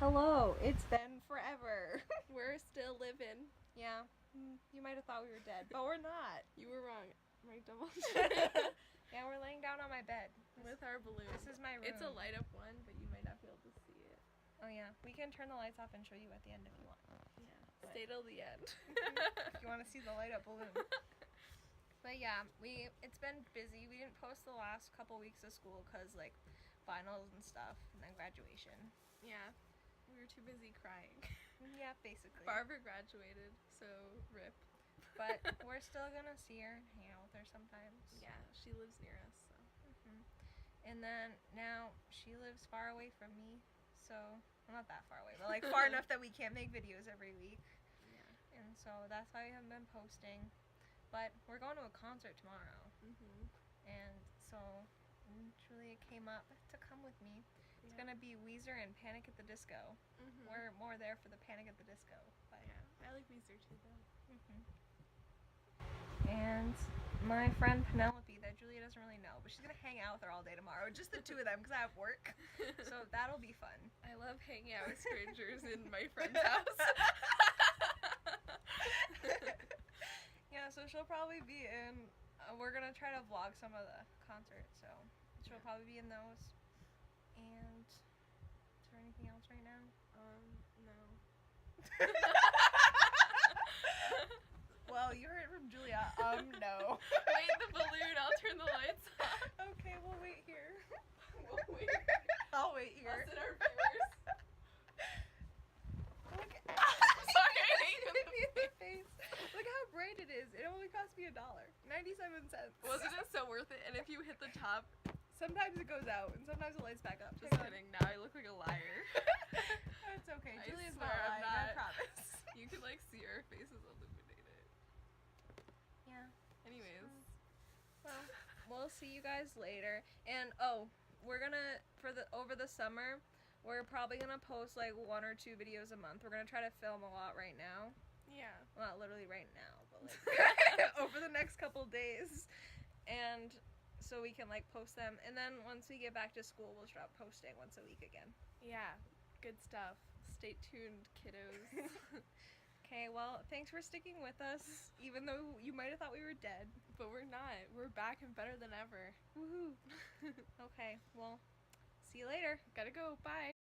Hello, it's been forever. We're still living. Yeah, you might have thought we were dead, but we're not. You were wrong. Right, double Yeah, we're laying down on my bed. with our balloon. This is my room. It's a light up one, but you might not be able to see it. Oh yeah, we can turn the lights off and show you at the end if you want. Yeah. But- Stay till the end. If you want to see the light up balloon. But yeah, it's been busy. We didn't post the last couple weeks of school because like finals and stuff, and then graduation. Yeah. We were too busy crying. Yeah, basically. Barbara graduated, so rip. But we're still gonna see her and hang out with her sometimes. Yeah, she lives near us, so. And then now she lives far away from me, so well, not that far away, but like far enough that we can't make videos every week. Yeah. And so that's why we haven't been posting. But we're going to a concert tomorrow, and so Julia came up to come with me. It's gonna be Weezer and Panic at the Disco. We're more there for the Panic at the Disco. But Yeah, I like Weezer too, though. And my friend Penelope, that Julia doesn't really know, but she's gonna hang out with her all day tomorrow. Just the two of them, because I have work. So that'll be fun. I love hanging out with strangers in my friend's house. Yeah, so she'll probably be in. We're gonna try to vlog some of the concert, so she'll probably be in those. And is there anything else right now? No. Well, you heard it from Julia. No. Wait, the balloon. I'll turn the lights off. Okay, we'll wait here. We'll wait. I'll wait here. Us and our viewers. Look Sorry. face. Look how bright it is. It only cost me $1.97. Wasn't it so worth it? And if you hit the top, Sometimes it goes out, and sometimes it lights back up. just kidding. Now I look like a liar. It's okay. I Julia's swear not I'm lying. I not. promise. You can like see our faces illuminated. Yeah. Anyways. Well, we'll see you guys later. And we're gonna over the summer, we're probably gonna post like 1 or 2 videos a month. We're gonna try to film a lot right now. Yeah. Well, not literally right now, but like over the next couple days, and so we can like post them. And then once we get back to school, we'll start posting once a week again. Yeah. Good stuff. Stay tuned, kiddos. Okay, well, thanks for sticking with us, even though you might have thought we were dead. But we're not. We're back and better than ever. Woohoo. Okay, well, see you later. Gotta go. Bye.